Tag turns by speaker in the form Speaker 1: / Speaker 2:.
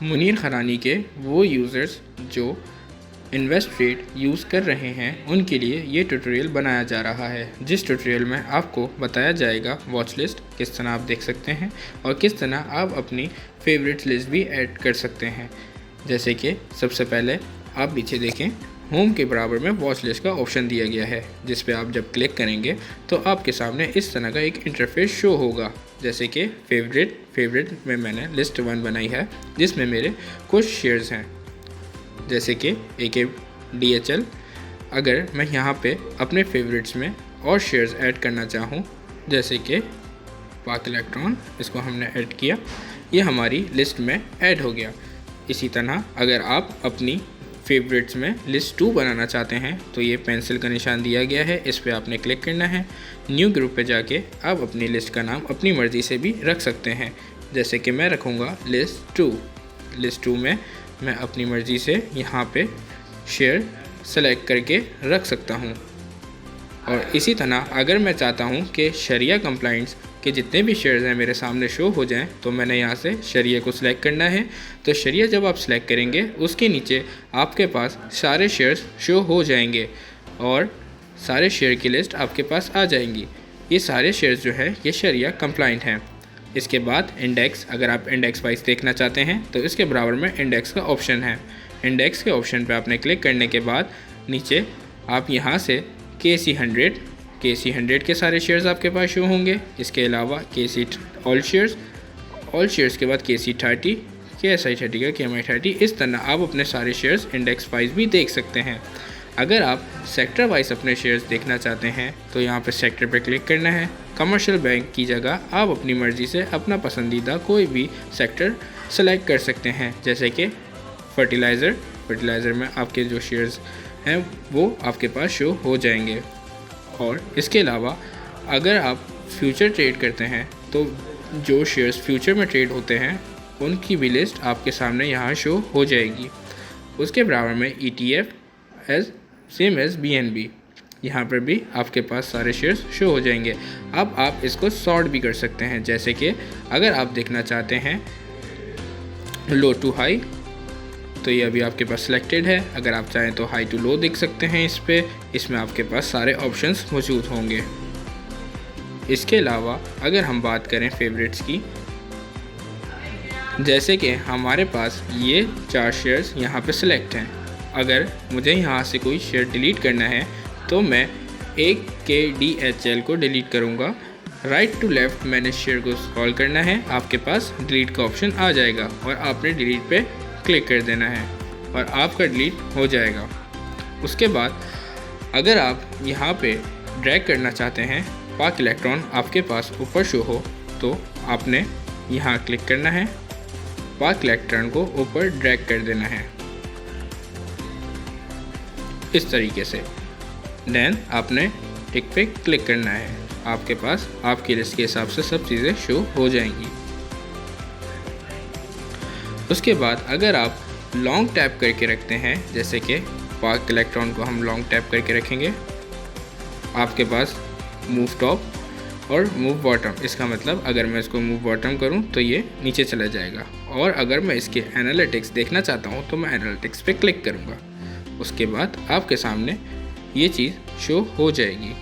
Speaker 1: मुनीर खरानी के वो यूज़र्स जो इन्वेस्टरेट यूज़ कर रहे हैं उनके लिए ये ट्यूटोरियल बनाया जा रहा है, जिस ट्यूटोरियल में आपको बताया जाएगा वॉच लिस्ट किस तरह आप देख सकते हैं और किस तरह आप अपनी फेवरेट्स लिस्ट भी ऐड कर सकते हैं। जैसे कि सबसे पहले आप पीछे देखें, होम के बराबर में वॉच लिस्ट का ऑप्शन दिया गया है, जिस पे आप जब क्लिक करेंगे तो आपके सामने इस तरह का एक इंटरफेस शो होगा। जैसे कि फेवरेट में मैंने लिस्ट 1 बनाई है, जिसमें मेरे कुछ शेयर्स हैं, जैसे कि AKDHL। अगर मैं यहाँ पे अपने फेवरेट्स में और शेयर्स ऐड करना चाहूँ, जैसे कि पाक इलेक्ट्रॉन, इसको हमने ऐड किया, ये हमारी लिस्ट में ऐड हो गया। इसी तरह अगर आप अपनी फेवरेट्स में लिस्ट 2 बनाना चाहते हैं तो ये पेंसिल का निशान दिया गया है, इस पर आपने क्लिक करना है। न्यू ग्रुप पे जाके आप अपनी लिस्ट का नाम अपनी मर्ज़ी से भी रख सकते हैं, जैसे कि मैं रखूँगा लिस्ट 2। लिस्ट 2 में मैं अपनी मर्ज़ी से यहाँ पे शेयर सेलेक्ट करके रख सकता हूँ। और इसी तरह अगर मैं चाहता हूँ कि शरिया कंप्लाइंट्स के जितने भी शेयर्स हैं मेरे सामने शो हो जाएं, तो मैंने यहाँ से शरिया को सिलेक्ट करना है। तो शरिया जब आप सिलेक्ट करेंगे उसके नीचे आपके पास सारे शेयर्स शो हो जाएंगे और सारे शेयर की लिस्ट आपके पास आ जाएंगी। ये सारे शेयर्स जो है ये शरिया कंप्लाइंट हैं। इसके बाद इंडेक्स, अगर आप इंडेक्स वाइज देखना चाहते हैं तो इसके बराबर में इंडेक्स का ऑप्शन है। इंडेक्स के ऑप्शन पे आपने क्लिक करने के बाद नीचे आप यहाँ से KC100 के सारे शेयर्स आपके पास शो होंगे। इसके अलावा KC ऑल शेयर्स के बाद KC30, KSI30 का KMI30, इस तरह आप अपने सारे शेयर्स इंडेक्स वाइज भी देख सकते हैं। अगर आप सेक्टर वाइज अपने शेयर्स देखना चाहते हैं तो यहाँ पर सेक्टर पर क्लिक करना है। कमर्शियल बैंक की जगह आप अपनी मर्ज़ी से अपना पसंदीदा कोई भी सेक्टर सेलेक्ट कर सकते हैं, जैसे कि फर्टिलाइज़र में आपके जो शेयर्स हैं वो आपके पास शो हो जाएंगे। और इसके अलावा अगर आप फ्यूचर ट्रेड करते हैं तो जो शेयर्स फ्यूचर में ट्रेड होते हैं उनकी भी लिस्ट आपके सामने यहाँ शो हो जाएगी। उसके बराबर में ETF सेम एज़ BNB, यहाँ पर भी आपके पास सारे शेयर्स शो हो जाएंगे। अब आप इसको सॉर्ट भी कर सकते हैं, जैसे कि अगर आप देखना चाहते हैं लो टू हाई तो ये अभी आपके पास सिलेक्टेड है। अगर आप चाहें तो हाई टू लो देख सकते हैं इसमें आपके पास सारे ऑप्शंस मौजूद होंगे। इसके अलावा अगर हम बात करें फेवरेट्स की, जैसे कि हमारे पास ये 4 शेयर्स यहाँ पे सिलेक्ट हैं। अगर मुझे यहाँ से कोई शेयर डिलीट करना है तो मैं AKDHL को डिलीट करूँगा। राइट टू लेफ़्ट मैंने शेयर को स्क्रॉल करना है, आपके पास डिलीट का ऑप्शन आ जाएगा और आपने डिलीट पे क्लिक कर देना है और आपका डिलीट हो जाएगा। उसके बाद अगर आप यहाँ पे ड्रैग करना चाहते हैं पाक इलेक्ट्रॉन आपके पास ऊपर शो हो तो आपने यहाँ क्लिक करना है, पाक इलेक्ट्रॉन को ऊपर ड्रैग कर देना है इस तरीके से। देन आपने टिक पे क्लिक करना है, आपके पास आपकी लिस्ट के हिसाब से सब चीज़ें शो हो जाएंगी। उसके बाद अगर आप लॉन्ग टैप करके रखते हैं, जैसे कि पाक इलेक्ट्रॉन को हम लॉन्ग टैप करके रखेंगे, आपके पास मूव टॉप और मूव बॉटम, इसका मतलब अगर मैं इसको मूव बॉटम करूं तो ये नीचे चला जाएगा। और अगर मैं इसके एनालिटिक्स देखना चाहता हूं तो मैं एनालिटिक्स पे क्लिक करूंगा। उसके बाद आपके सामने ये चीज़ शो हो जाएगी।